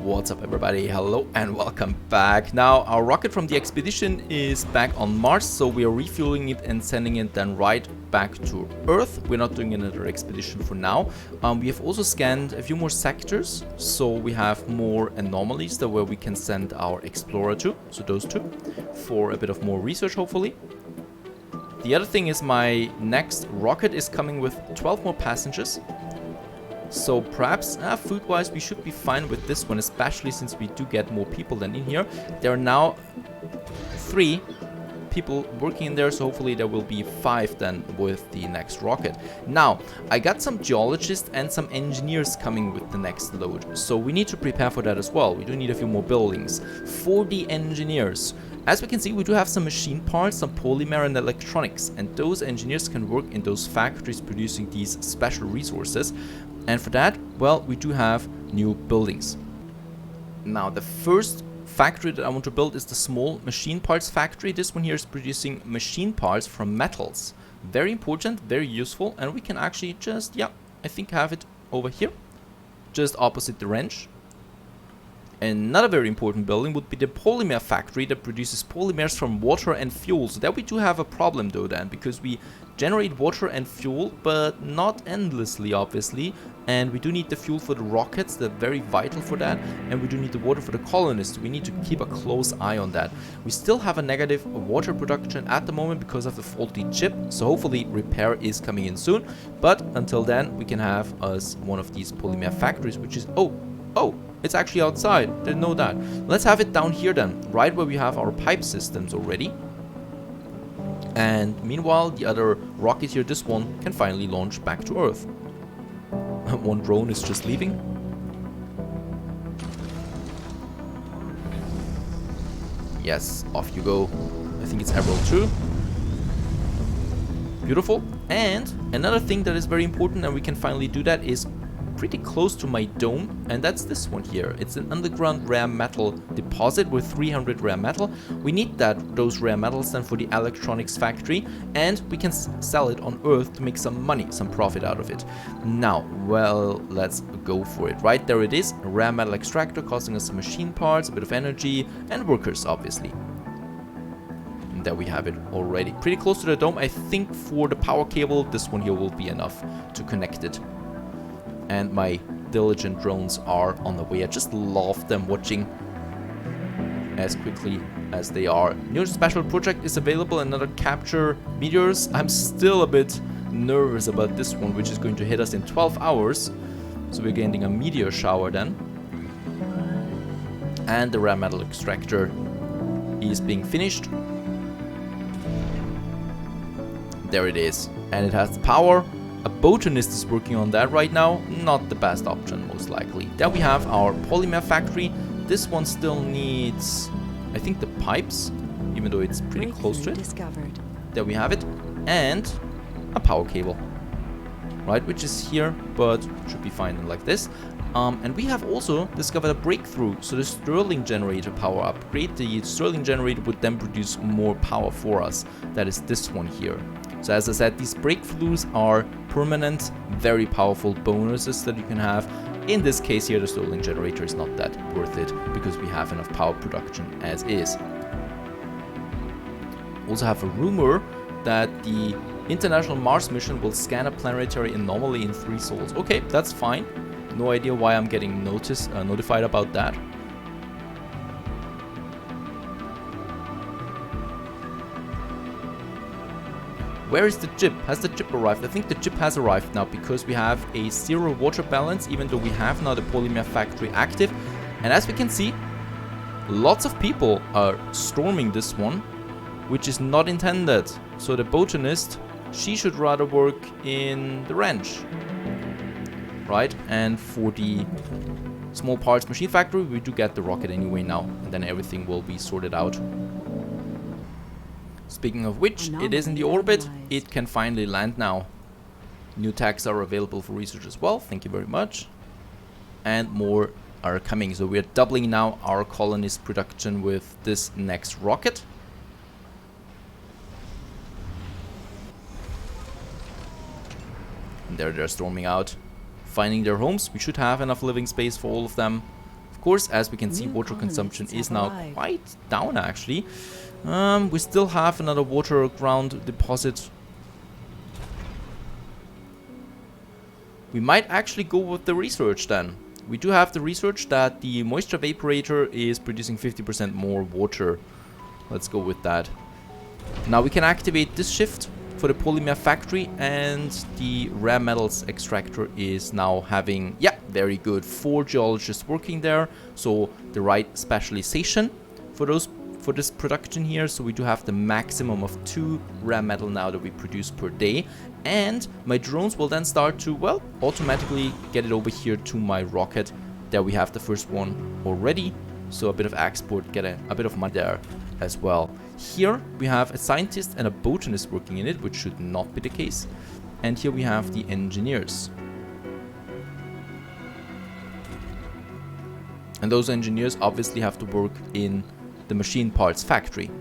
What's up everybody, hello and welcome back. Now our rocket from the expedition is back on Mars, so we are refueling it and sending it then right back to Earth. We're not doing another expedition for now. We have also scanned a few more sectors, so we have more anomalies that where we can send our explorer to, so those two, for a bit of more research hopefully. The other thing is my next rocket is coming with 12 more passengers. So perhaps food-wise we should be fine with this one, especially since we do get more people than in here. There are now 3 people working in there, so hopefully there will be 5 then with the next rocket. Now, I got some geologists and some engineers coming with the next load, so we need to prepare for that as well. We do need a few more buildings. For the engineers, as we can see, we do have some machine parts, some polymer and electronics, and those engineers can work in those factories producing these special resources. And for that, well, we do have new buildings. Now, the first factory that I want to build is the small machine parts factory. This one here is producing machine parts from metals. Very important, very useful, and we can actually just, yeah, I think have it over here, just opposite the wrench. Another very important building would be the polymer factory that produces polymers from water and fuel. So there we do have a problem though then, because we generate water and fuel, but not endlessly obviously. And we do need the fuel for the rockets, they're very vital for that. And we do need the water for the colonists. We need to keep a close eye on that. We still have a negative water production at the moment because of the faulty chip. So hopefully repair is coming in soon. But until then, we can have us one of these polymer factories, which is, oh, it's actually outside. Didn't know that. Let's have it down here then, right where we have our pipe systems already. And meanwhile, the other rocket here, this one, can finally launch back to Earth. One drone is just leaving. Yes, off you go. I think it's Emerald 2. Beautiful. And another thing that is very important, and we can finally do that, is pretty close to my dome, and that's this one here. It's an underground rare metal deposit with 300 rare metal. We need those rare metals then for the electronics factory, and we can sell it on Earth to make some money, some profit out of it. Now, well, let's go for it. Right there it is, a rare metal extractor costing us some machine parts, a bit of energy, and workers obviously. And there we have it already. Pretty close to the dome. I think for the power cable, this one here will be enough to connect it. And my diligent drones are on the way. I just love them watching as quickly as they are. New special project is available, another capture meteors. I'm still a bit nervous about this one, which is going to hit us in 12 hours. So we're getting a meteor shower then. And the rare metal extractor is being finished. There it is. And it has the power. A botanist is working on that right now. Not the best option, most likely. Then we have our polymer factory. This one still needs, I think, the pipes, even though it's pretty close to it. Discovered. There we have it. And a power cable, right, which is here, but should be fine like this. And we have also discovered a breakthrough. So the Stirling generator power upgrade. The Stirling generator would then produce more power for us. That is this one here. So as I said, these breakthroughs are permanent, very powerful bonuses that you can have. In this case here, the Stirling generator is not that worth it because we have enough power production as is. Also have a rumor that the International Mars mission will scan a planetary anomaly in 3 sols. Okay, that's fine. No idea why I'm getting notified about that. Where is the chip? Has the chip arrived? I think the chip has arrived now because we have a 0 water balance, even though we have now the polymer factory active. And as we can see, lots of people are storming this one, which is not intended. So the botanist, she should rather work in the ranch, right? And for the small parts machine factory, we do get the rocket anyway now, and then everything will be sorted out. Speaking of which, it is in the orbit. It can finally land now. New tags are available for research as well. Thank you very much. And more are coming. So we are doubling now our colonist production with this next rocket. And there they're storming out, finding their homes. We should have enough living space for all of them. Of course, as we can see, water consumption is now quite down actually. We still have another water ground deposit. We might actually go with the research then. We do have the research that the moisture evaporator is producing 50% more water. Let's go with that. Now we can activate this shift for the polymer factory, and the rare metals extractor is now having, yeah, very good, 4 geologists working there, so the right specialization for this production here. So we do have the maximum of 2 rare metal now that we produce per day, and my drones will then start to, well, automatically get it over here to my rocket. There we have the first one already, so a bit of export, get a bit of money there as well. Here we have a scientist and a botanist working in it, which should not be the case. And here we have the engineers. And those engineers obviously have to work in the machine parts factory.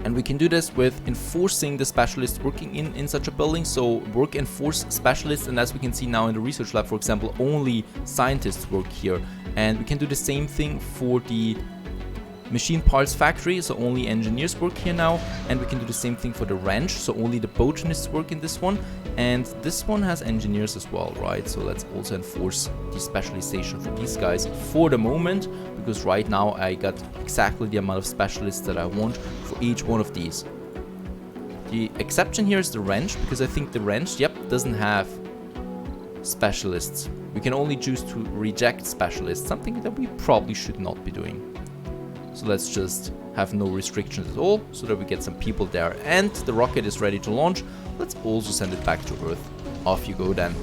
And we can do this with enforcing the specialists working in such a building. So work enforce specialists, and as we can see now in the research lab, for example, only scientists work here. And we can do the same thing for the machine parts factory, so only engineers work here now. And we can do the same thing for the ranch, so only the botanists work in this one. And this one has engineers as well, right? So let's also enforce the specialization for these guys for the moment, because right now I got exactly the amount of specialists that I want for each one of these. The exception here is the ranch, because I think the ranch, yep, doesn't have specialists. We can only choose to reject specialists, something that we probably should not be doing. So let's just have no restrictions at all, so that we get some people there. And the rocket is ready to launch. Let's also send it back to Earth. Off you go then.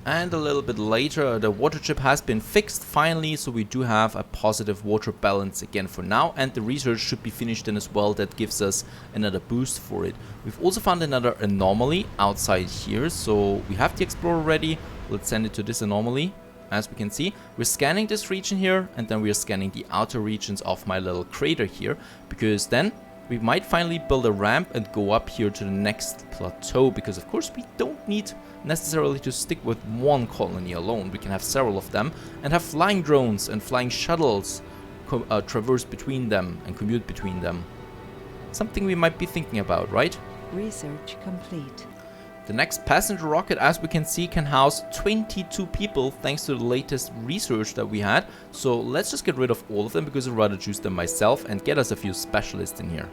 And a little bit later, the water chip has been fixed finally, so we do have a positive water balance again for now, and the research should be finished then as well. That gives us another boost for it. We've also found another anomaly outside here, so we have the explorer ready. Let's send it to this anomaly. As we can see, we're scanning this region here, and then we are scanning the outer regions of my little crater here, because then we might finally build a ramp and go up here to the next plateau, because of course we don't need necessarily to stick with one colony alone. We can have several of them and have flying drones and flying shuttles traverse between them and commute between them. Something we might be thinking about, right? Research complete. The next passenger rocket, as we can see, can house 22 people thanks to the latest research that we had. So let's just get rid of all of them, because I'd rather choose them myself and get us a few specialists in here.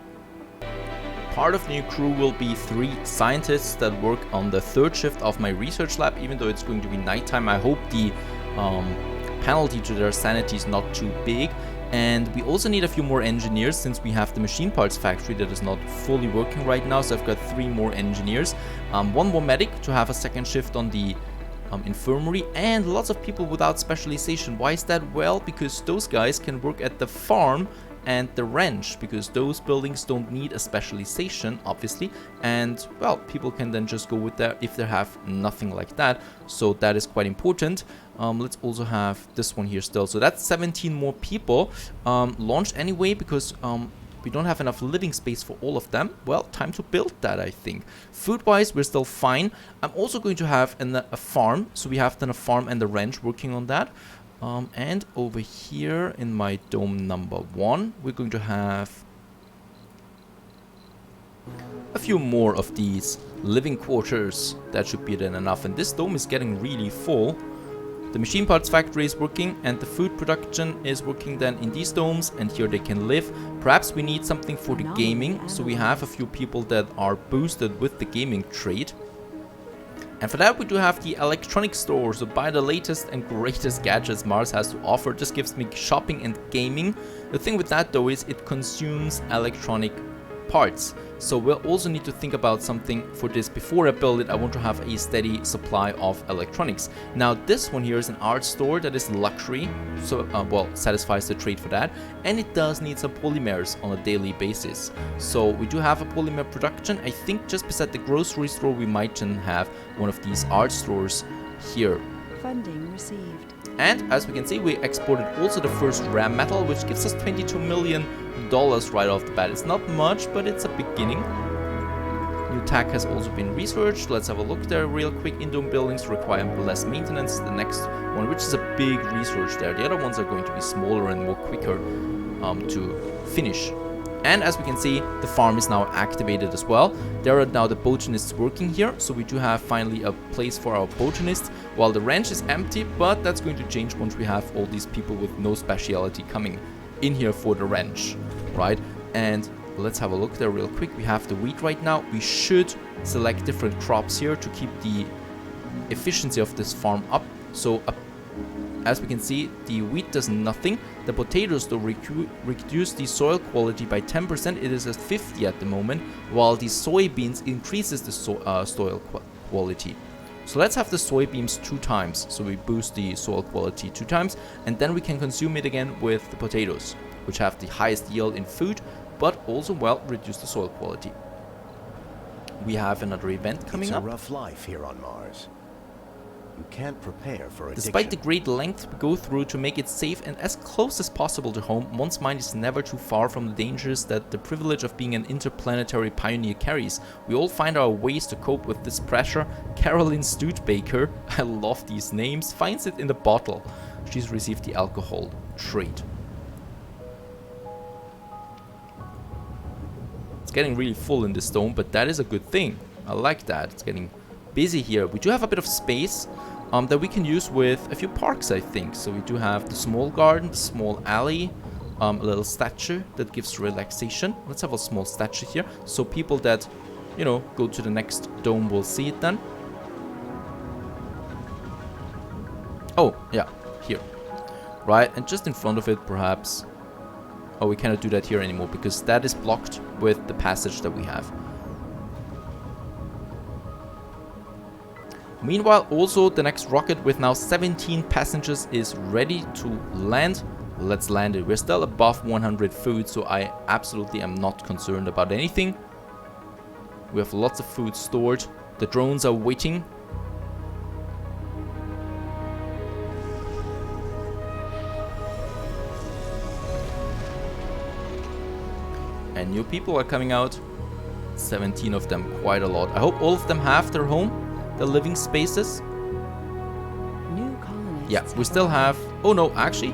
Part of the new crew will be 3 scientists that work on the 3rd shift of my research lab. Even though it's going to be nighttime, I hope the penalty to their sanity is not too big. And we also need a few more engineers, since we have the machine parts factory that is not fully working right now. So I've got 3 more engineers, 1 more medic to have a 2nd shift on the infirmary, and lots of people without specialization. Why is that? Well, because those guys can work at the farm and the ranch, because those buildings don't need a specialization, obviously, and well, people can then just go with that if they have nothing like that. So that is quite important. Let's also have this one here still. So that's 17 more people launched anyway, because we don't have enough living space for all of them. Well, time to build that, I think. Food-wise, we're still fine. I'm also going to have a farm, so we have then a farm and a ranch working on that. And over here in my dome number 1, we're going to have a few more of these living quarters. That should be then enough. And this dome is getting really full. The machine parts factory is working, and the food production is working then in these domes, and here they can live. Perhaps we need something for the gaming, so we have a few people that are boosted with the gaming trait. And for that we do have the electronic store, so buy the latest and greatest gadgets Mars has to offer. This gives me shopping and gaming. The thing with that though is it consumes electronic parts. So we'll also need to think about something for this. Before I build it, I want to have a steady supply of electronics. Now this one here is an art store that is luxury, so well, satisfies the trade for that, and it does need some polymers on a daily basis. So we do have a polymer production. I think just beside the grocery store we might then have one of these art stores here. Funding received. And as we can see, we exported also the first rare metal, which gives us $22 million right off the bat. It's not much, but it's a beginning. New tech has also been researched. Let's have a look there real quick. In-dome buildings require less maintenance. The next one, which is a big research there. The other ones are going to be smaller and more quicker to finish. And as we can see, the farm is now activated as well. There are now the botanists working here, so we do have finally a place for our botanists, while the ranch is empty, but that's going to change once we have all these people with no speciality coming in here for the ranch, right? And let's have a look there real quick. We have the wheat right now. We should select different crops here to keep the efficiency of this farm up. So as we can see, the wheat does nothing. The potatoes though reduce the soil quality by 10%. It is at 50 at the moment, while the soybeans increases the soil quality. So let's have the soybeans 2 times. So we boost the soil quality 2 times, and then we can consume it again with the potatoes, which have the highest yield in food, but also well reduce the soil quality. We have another event coming up. It's a rough life here on Mars. You can't prepare for addiction. Despite the great length we go through to make it safe and as close as possible to home, one's mind is never too far from the dangers that the privilege of being an interplanetary pioneer carries. We all find our ways to cope with this pressure. Carolyn Studebaker, I love these names, finds it in the bottle. She's received the alcohol trait. It's getting really full in this dome, but that is a good thing. I like that. It's getting busy here. We do have a bit of space that we can use with a few parks, I think. So we do have the small garden, the small alley, a little statue that gives relaxation. Let's have a small statue here, so people that, you know, go to the next dome will see it then. Oh, yeah, here. Right, and just in front of it, perhaps. Oh, we cannot do that here anymore because that is blocked with the passage that we have. Meanwhile, also the next rocket with now 17 passengers is ready to land. Let's land it. We're still above 100 food, so I absolutely am not concerned about anything. We have lots of food stored. The drones are waiting. And new people are coming out. 17 of them, quite a lot. I hope all of them have their home. The living spaces. New colonists. Yeah, we still have... Oh no, actually,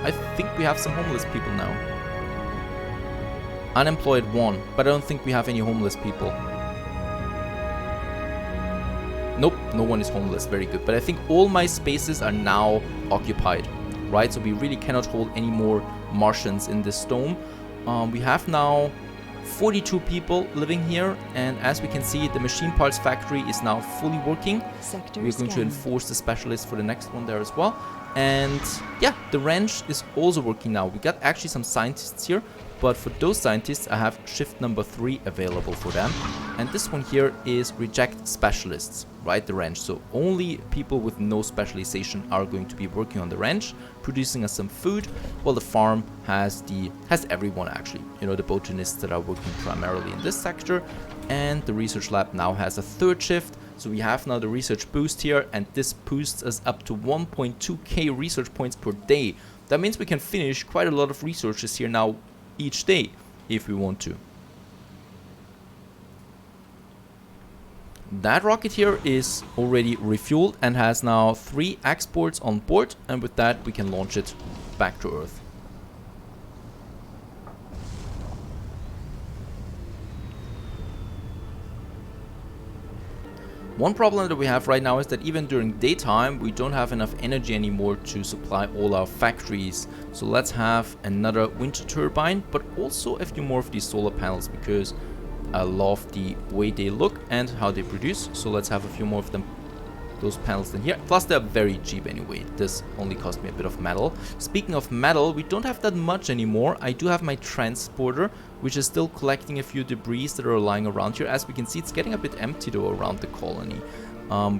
I think we have some homeless people now. Unemployed 1, but I don't think we have any homeless people. Nope, no one is homeless. Very good. But I think all my spaces are now occupied, right? So we really cannot hold any more Martians in this dome. We have now 42 people living here, and as we can see, the machine parts factory is now fully working. We're going to enforce the specialist for the next one there as well. And yeah, the ranch is also working now. We got actually some scientists here, but for those scientists I have shift number 3 available for them. And this one here is reject specialists, right? The ranch. So only people with no specialization are going to be working on the ranch, producing us some food, while the farm has everyone actually. You know, the botanists that are working primarily in this sector, and the research lab now has a 3rd shift. So we have now the research boost here, and this boosts us up to 1.2k research points per day. That means we can finish quite a lot of researches here now each day if we want to. That rocket here is already refueled and has now 3 exports on board, and with that we can launch it back to Earth. One problem that we have right now is that even during daytime we don't have enough energy anymore to supply all our factories. So let's have another wind turbine, but also a few more of these solar panels, because I love the way they look and how they produce. So let's have a few more of them, those panels in here. Plus they're very cheap anyway. This only cost me a bit of metal. Speaking of metal, we don't have that much anymore. I do have my transporter, which is still collecting a few debris that are lying around here. As we can see, it's getting a bit empty though around the colony.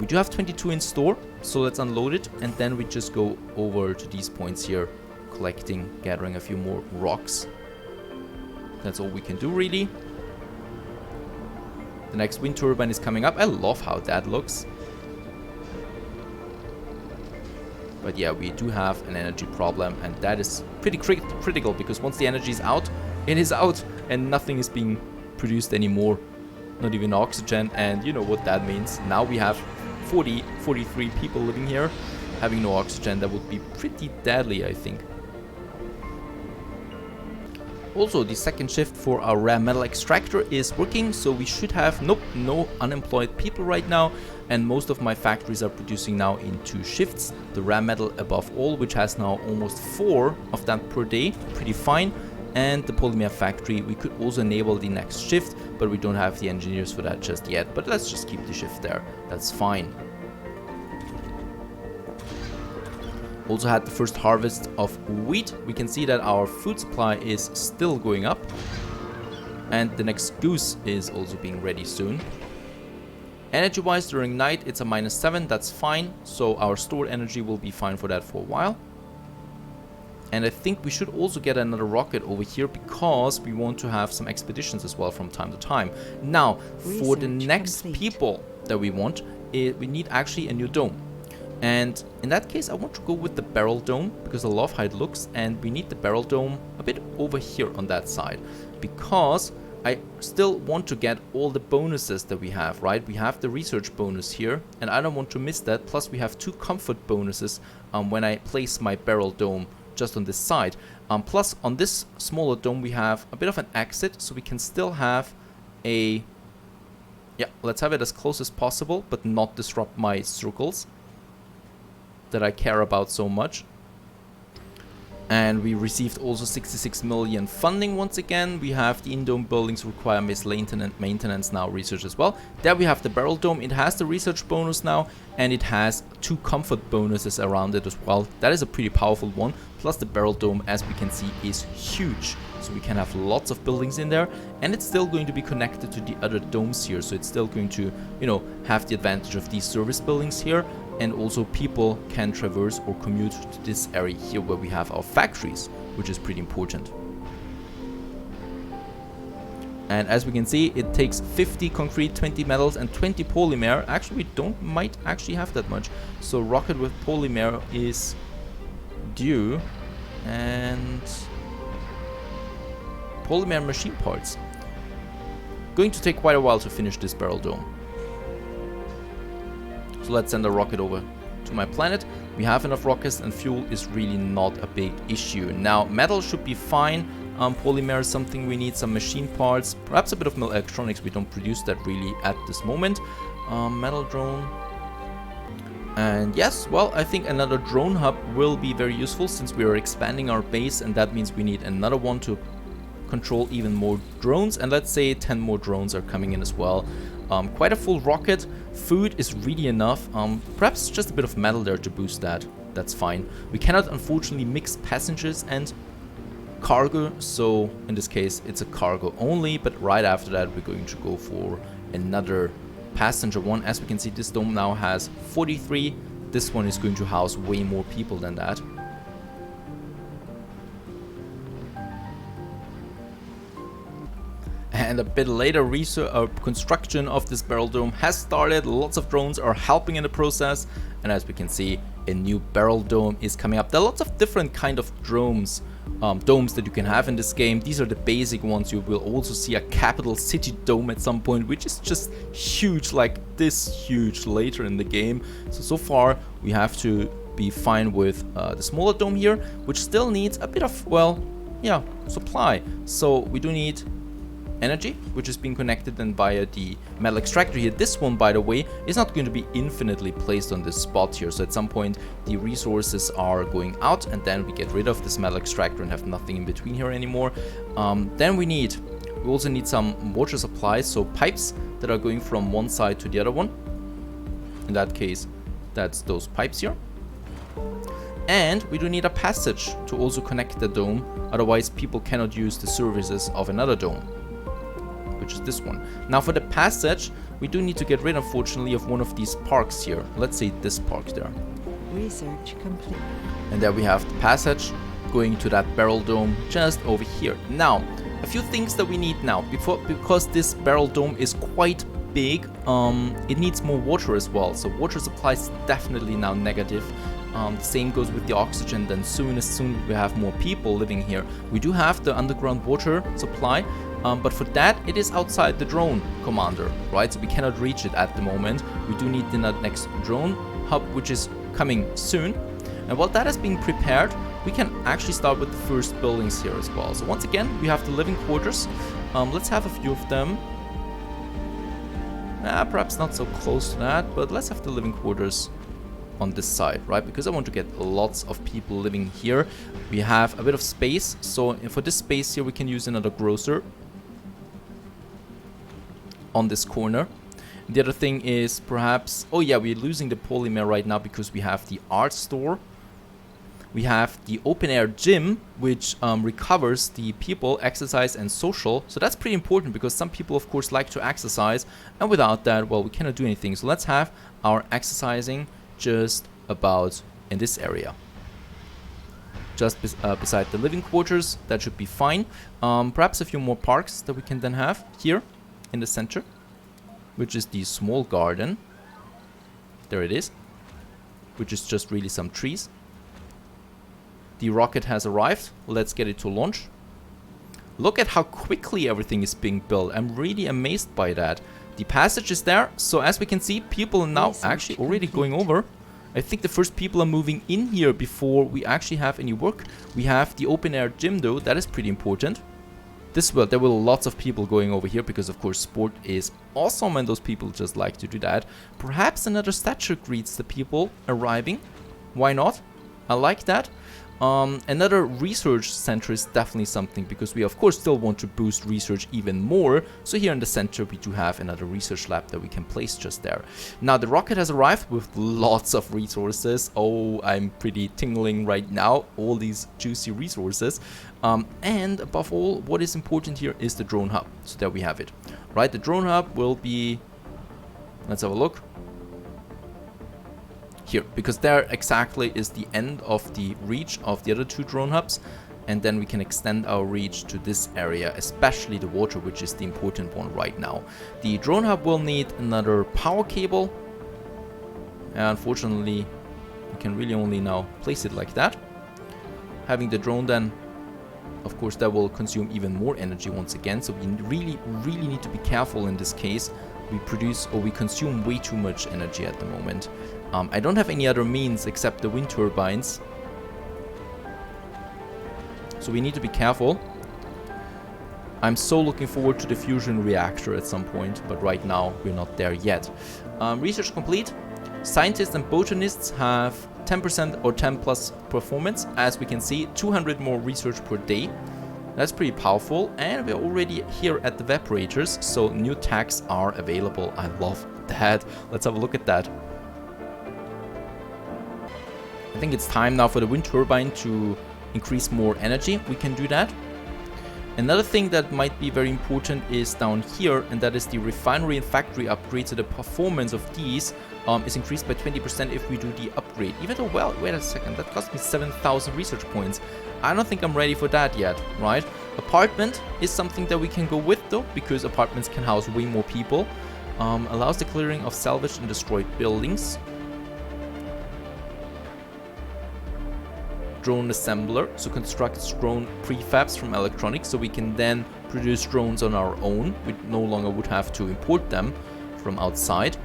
We do have 22 in store, so let's unload it, and then we just go over to these points here, collecting, gathering a few more rocks. That's all we can do really. The next wind turbine is coming up. I love how that looks. But yeah, we do have an energy problem, and that is pretty critical, because once the energy is out, it is out and nothing is being produced anymore. not even oxygen, and you know what that means. Now we have 43 people living here. Having no oxygen, that would be pretty deadly, I think. Also, the second shift for our rare metal extractor is working, so we should have, no unemployed people right now, and most of my factories are producing now in 2 shifts. The rare metal above all, which has now almost 4 of that per day, pretty fine. And the polymer factory, we could also enable the next shift, but we don't have the engineers for that just yet. But let's just keep the shift there, that's fine. Also had the first harvest of wheat. We can see that our food supply is still going up. And the next goose is also being ready soon. Energy wise, during night it's a -7, that's fine. So our stored energy will be fine for that for a while. And I think we should also get another rocket over here because we want to have some expeditions as well from time to time. Now, for the next people that we want, we need actually a new dome. And in that case, I want to go with the barrel dome because I love how it looks, and we need the barrel dome a bit over here on that side because I still want to get all the bonuses that we have, right? We have the research bonus here, and I don't want to miss that. Plus, we have 2 comfort bonuses when I place my barrel dome just on this side. Plus, on this smaller dome, we have a bit of an exit, so we can still have a... Yeah, let's have it as close as possible, but not disrupt my circles that I care about so much. And we received also 66 million funding once again. We have the in-dome buildings require maintenance now, research as well. There we have the barrel dome. It has the research bonus now, and it has 2 comfort bonuses around it as well. That is a pretty powerful one. Plus the barrel dome, as we can see, is huge. So we can have lots of buildings in there, and it's still going to be connected to the other domes here. So it's still going to, you know, have the advantage of these service buildings here. And also people can traverse or commute to this area here where we have our factories, which is pretty important. And as we can see, it takes 50 concrete, 20 metals and 20 polymer. Actually, we might actually have that much. So rocket with polymer is due, and polymer machine parts. Going to take quite a while to finish this barrel dome. So let's send a rocket over to my planet. We have enough rockets and fuel is really not a big issue. Now, metal should be fine. Polymer is something we need, some machine parts, perhaps a bit of electronics. We don't produce that really at this moment. Metal drone. And yes, well, I think another drone hub will be very useful since we are expanding our base, and that means we need another one to control even more drones. And let's say 10 more drones are coming in as well. Quite a full rocket. Food is really enough. Perhaps just a bit of metal there to boost that. That's fine. We cannot unfortunately mix passengers and cargo, so in this case it's a cargo only, but right after that we're going to go for another passenger one. As we can see, this dome now has 43. This one is going to house way more people than that. And a bit later, construction of this barrel dome has started. Lots of drones are helping in the process, and as we can see, a new barrel dome is coming up. There are lots of different kind of domes that you can have in this game. These are the basic ones. You will also see a capital city dome at some point, which is just huge, like this huge later in the game. So far we have to be fine with the smaller dome here, which still needs a bit of, well, yeah, supply. So we do need energy, which is being connected then via the metal extractor here. This one, by the way, is not going to be infinitely placed on this spot here. So at some point the resources are going out, and then we get rid of this metal extractor and have nothing in between here anymore. Then we also need some water supplies, so pipes that are going from one side to the other one. In that case, that's those pipes here. And we do need a passage to also connect the dome, otherwise people cannot use the services of another dome, which is this one. Now for the passage, we do need to get rid, unfortunately, of one of these parks here. Let's say this park there. Research complete. And there we have the passage going to that barrel dome just over here. Now, a few things that we need now. Because this barrel dome is quite big, it needs more water as well. So water supply is definitely now negative. The same goes with the oxygen. Then as soon as we have more people living here, we do have the underground water supply, But for that, it is outside the drone commander, right? So we cannot reach it at the moment. We do need the next drone hub, which is coming soon. And while that is being prepared, we can actually start with the first buildings here as well. So once again, we have the living quarters. Let's have a few of them. Perhaps not so close to that, but let's have the living quarters on this side, right? Because I want to get lots of people living here. We have a bit of space, so for this space here, we can use another grocer on this corner. The other thing is perhaps, oh yeah, we're losing the polymer right now because we have the art store. We have the open air gym, which recovers the people, exercise and social. So that's pretty important because some people, of course, like to exercise. And without that, well, we cannot do anything. So let's have our exercising just about in this area. Just beside the living quarters. That should be fine. Perhaps a few more parks that we can then have here in the center, which is the small garden. There it is. Which is just really some trees. The rocket has arrived. Let's get it to launch. Look at how quickly everything is being built. I'm really amazed by that. The passage is there. So as we can see, people are now actually already going over. I think the first people are moving in here before we actually have any work. We have the open air gym though. That is pretty important. There were lots of people going over here because of course sport is awesome and those people just like to do that. Perhaps another statue greets the people arriving. Why not? I like that. Another research center is definitely something because we of course still want to boost research even more. So here in the center we do have another research lab that we can place just there. Now the rocket has arrived with lots of resources. Oh, I'm pretty tingling right now, all these juicy resources. And above all, what is important here is the drone hub. So there we have it. Right, the drone hub will be, let's have a look. Here, because there exactly is the end of the reach of the other two drone hubs, and then we can extend our reach to this area, especially the water, which is the important one right now. The drone hub will need another power cable, and unfortunately we can really only now place it like that. Having the drone then, of course, that will consume even more energy once again, so we really need to be careful in this case. We consume way too much energy at the moment. I don't have any other means except the wind turbines. So we need to be careful. I'm so looking forward to the fusion reactor at some point, but right now we're not there yet. Research complete. Scientists and botanists have 10% or 10 plus performance. As we can see, 200 more research per day. That's pretty powerful, and we're already here at the evaporators, so new tags are available. I love that. Let's have a look at that. I think it's time now for the wind turbine to increase more energy. We can do that. Another thing that might be very important is down here, and that is the refinery and factory upgrade. So the performance of these is increased by 20% if we do the upgrade. Even though, well, wait a second, that cost me 7,000 research points. I don't think I'm ready for that yet, right? Apartment is something that we can go with though, because apartments can house way more people. Allows the clearing of salvaged and destroyed buildings. Drone assembler, so constructs drone prefabs from electronics, so we can then produce drones on our own. We no longer would have to import them from outside.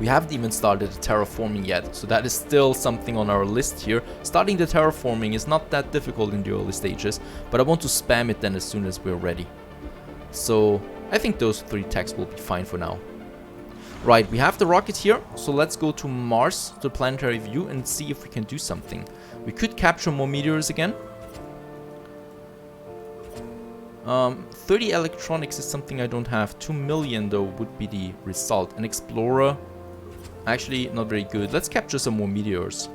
We haven't even started the terraforming yet, so that is still something on our list here. Starting the terraforming is not that difficult in the early stages, but I want to spam it then as soon as we're ready. So I think those 3 texts will be fine for now. Right, we have the rocket here, so let's go to Mars, to the planetary view, and see if we can do something. We could capture more meteors again. 30 electronics is something I don't have. 2 million though would be the result. An explorer, actually not very good. Let's capture some more meteors,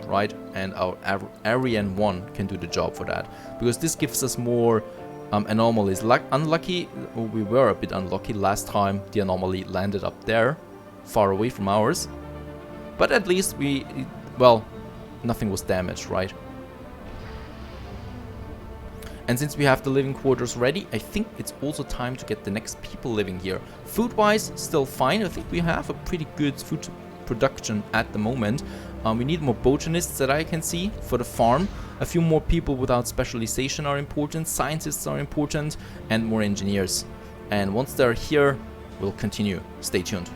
right? And our Ariane 1 can do the job for that, because this gives us more anomalies. Unlucky, we were a bit unlucky last time the anomaly landed up there, far away from ours. But at least well, nothing was damaged, right? And since we have the living quarters ready, I think it's also time to get the next people living here. Food-wise, still fine. I think we have a pretty good food production at the moment. We need more botanists that I can see for the farm. A few more people without specialization are important, scientists are important, and more engineers. And once they're here, we'll continue. Stay tuned.